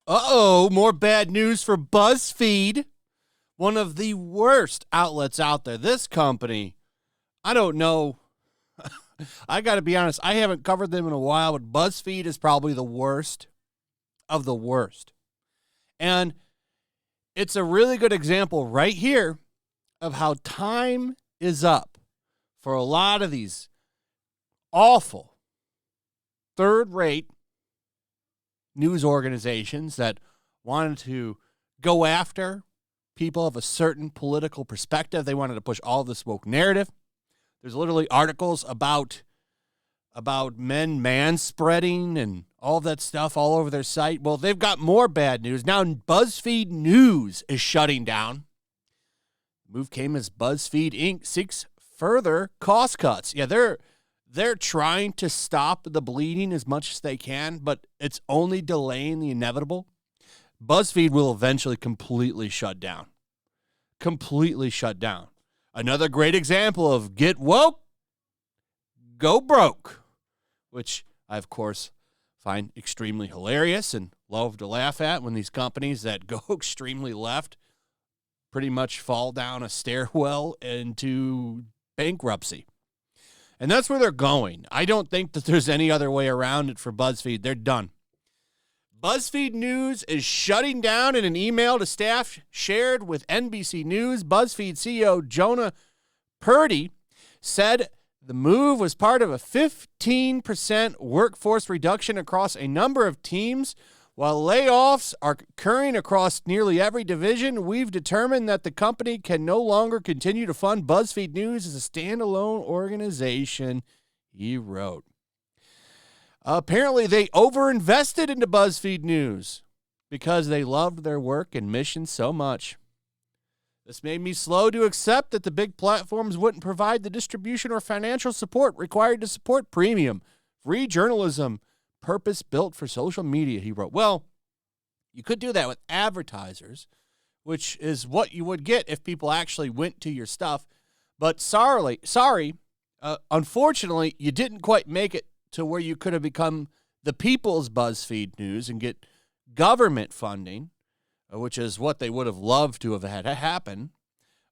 Uh-oh, more bad news for Buzzfeed, one of the worst outlets out there. This company, I don't know. I got to be honest, I haven't covered them in a while, but Buzzfeed is probably the worst of the worst. And it's a really good example right here of how time is up for a lot of these awful, third-rate news organizations that wanted to go after people of a certain political perspective. They wanted to push all this woke narrative. There's literally articles about men manspreading and all that stuff all over their site. Well, they've got more bad news. Now BuzzFeed News is shutting down. The move came as BuzzFeed Inc. seeks further cost cuts. Yeah, they're trying to stop the bleeding as much as they can, but it's only delaying the inevitable. BuzzFeed will eventually completely shut down. Completely shut down. Another great example of get woke, go broke, which I, of course, find extremely hilarious and love to laugh at when these companies that go extremely left pretty much fall down a stairwell into bankruptcy. And that's where they're going. I don't think that there's any other way around it for BuzzFeed. They're done. BuzzFeed News is shutting down in an email to staff shared with NBC News. BuzzFeed CEO Jonah Purdy said the move was part of a 15% workforce reduction across a number of teams. While layoffs are occurring across nearly every division, we've determined that the company can no longer continue to fund BuzzFeed News as a standalone organization, he wrote. Apparently, they overinvested into BuzzFeed News because they loved their work and mission so much. This made me slow to accept that the big platforms wouldn't provide the distribution or financial support required to support premium, free journalism, purpose-built for social media, he wrote. Well, you could do that with advertisers, which is what you would get if people actually went to your stuff. But unfortunately, you didn't quite make it to where you could have become the people's BuzzFeed News and get government funding, which is what they would have loved to have had happen.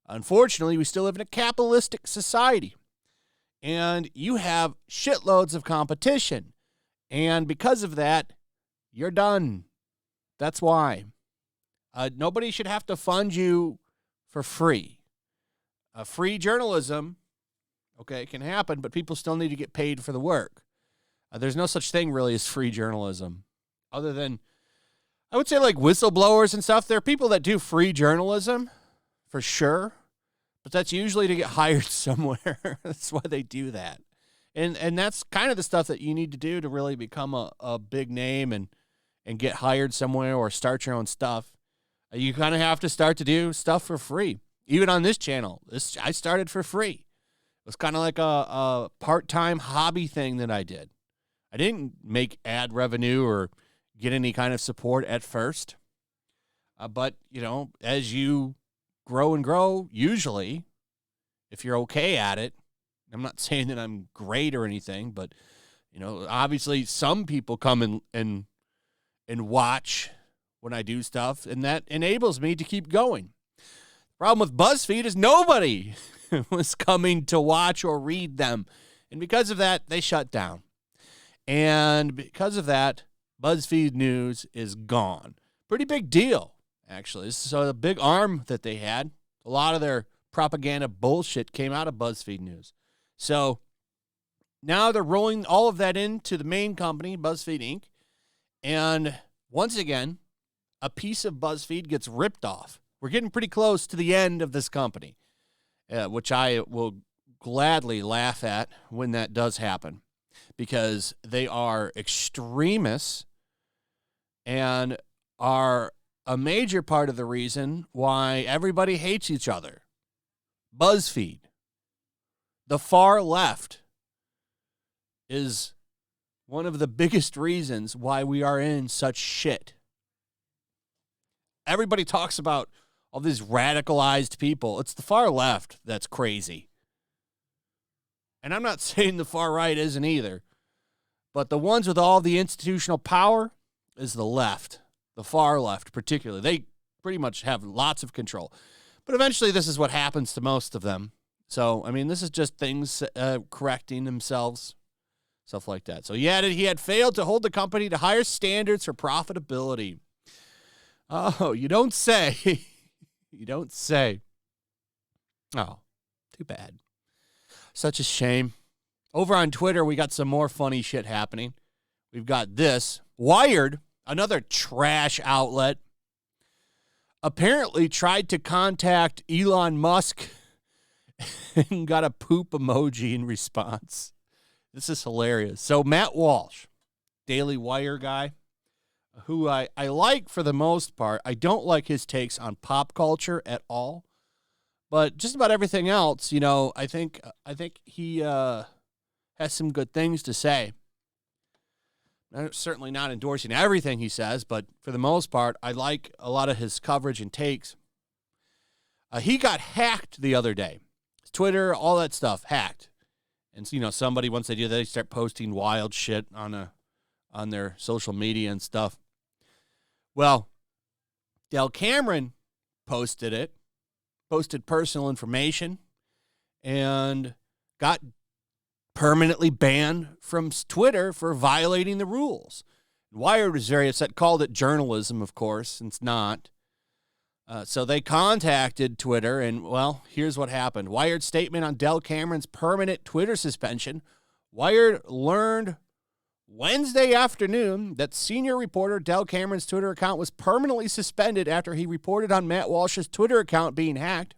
Unfortunately, we still live in a capitalistic society, and you have shitloads of competition. And because of that, you're done. That's why. Nobody should have to fund you for free. Free journalism, okay, can happen, but people still need to get paid for the work. There's no such thing really as free journalism. Other than, I would say like whistleblowers and stuff. There are people that do free journalism, for sure. But that's usually to get hired somewhere. That's why they do that. And that's kind of the stuff that you need to do to really become a big name and get hired somewhere or start your own stuff. You kind of have to start to do stuff for free. Even on this channel, I started for free. It was kind of like a part-time hobby thing that I did. I didn't make ad revenue or get any kind of support at first. But, as you grow and grow, usually, if you're okay at it, I'm not saying that I'm great or anything, but, obviously some people come and watch when I do stuff, and that enables me to keep going. The problem with BuzzFeed is nobody was coming to watch or read them, and because of that, they shut down. And because of that, BuzzFeed News is gone. Pretty big deal, actually. So the big arm that they had, a lot of their propaganda bullshit came out of BuzzFeed News. So now they're rolling all of that into the main company, BuzzFeed Inc. And once again, a piece of BuzzFeed gets ripped off. We're getting pretty close to the end of this company, which I will gladly laugh at when that does happen, because they are extremists and are a major part of the reason why everybody hates each other. BuzzFeed. The far left is one of the biggest reasons why we are in such shit. Everybody talks about all these radicalized people. It's the far left that's crazy. and I'm not saying the far right isn't either, but the ones with all the institutional power is the left, the far left particularly. They pretty much have lots of control. But eventually this is what happens to most of them. So, I mean, this is just things correcting themselves, stuff like that. So he added he had failed to hold the company to higher standards for profitability. Oh, you don't say. You don't say. Oh, too bad. Such a shame. Over on Twitter, we got some more funny shit happening. We've got this. Wired, another trash outlet, apparently tried to contact Elon Musk and got a poop emoji in response. This is hilarious. So Matt Walsh, Daily Wire guy, who I like for the most part. I don't like his takes on pop culture at all. But just about everything else, you know, I think he has some good things to say. I'm certainly not endorsing everything he says, but for the most part, I like a lot of his coverage and takes. He got hacked the other day. Twitter, all that stuff, hacked. And, you know, somebody, once they do that, they start posting wild shit on their social media and stuff. Well, Del Cameron posted personal information, and got permanently banned from Twitter for violating the rules. Wired was very upset, called it journalism, of course, and it's not. So they contacted Twitter, and, well, here's what happened. Wired statement on Del Cameron's permanent Twitter suspension. Wired learned Wednesday afternoon that senior reporter Del Cameron's Twitter account was permanently suspended after he reported on Matt Walsh's Twitter account being hacked.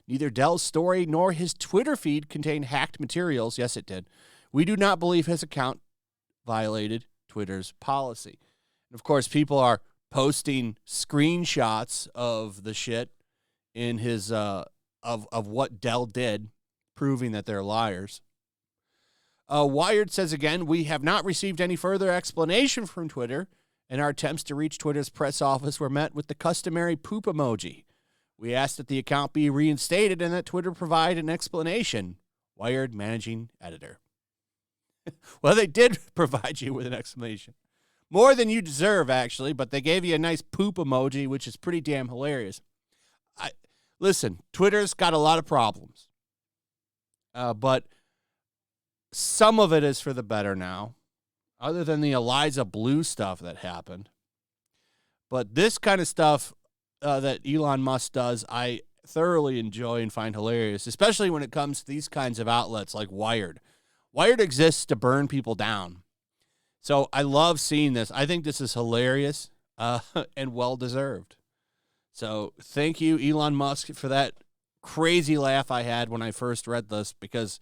Neither Del's story nor his Twitter feed contained hacked materials. Yes, it did. We do not believe his account violated Twitter's policy. And of course, people are posting screenshots of the shit in his of what Del did, proving that they're liars. Wired says again, we have not received any further explanation from Twitter, and our attempts to reach Twitter's press office were met with the customary poop emoji. We asked that the account be reinstated and that Twitter provide an explanation. Wired managing editor. Well, they did provide you with an explanation. More than you deserve, actually, but they gave you a nice poop emoji, which is pretty damn hilarious. Listen, Twitter's got a lot of problems, but some of it is for the better now, other than the Eliza Blue stuff that happened. But this kind of stuff that Elon Musk does, I thoroughly enjoy and find hilarious, especially when it comes to these kinds of outlets like Wired. Wired exists to burn people down. So I love seeing this. I think this is hilarious and well-deserved. So thank you, Elon Musk, for that crazy laugh I had when I first read this, because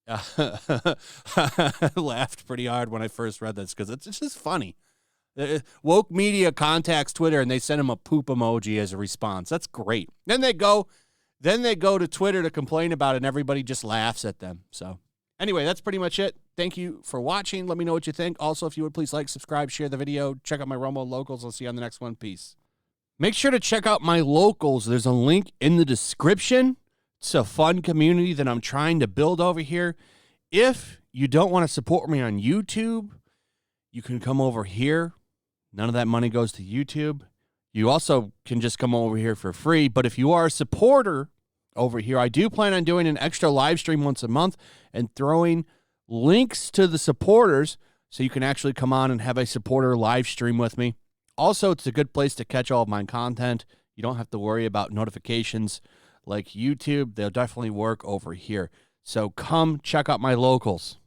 I laughed pretty hard when I first read this because it's just funny. Woke media contacts Twitter and they send him a poop emoji as a response. That's great. Then they go to Twitter to complain about it, and everybody just laughs at them. So anyway, that's pretty much it. Thank you for watching. Let me know what you think. Also, if you would please like, subscribe, share the video. Check out my Romo locals. I'll see you on the next one. Peace. Make sure to check out my locals. There's a link in the description. It's a fun community that I'm trying to build over here. If you don't want to support me on YouTube, you can come over here. None of that money goes to YouTube. You also can just come over here for free. But if you are a supporter over here, I do plan on doing an extra live stream once a month and throwing links to the supporters so you can actually come on and have a supporter live stream with me. Also, it's a good place to catch all of my content. You don't have to worry about notifications like YouTube. They'll definitely work over here. So come check out my locals.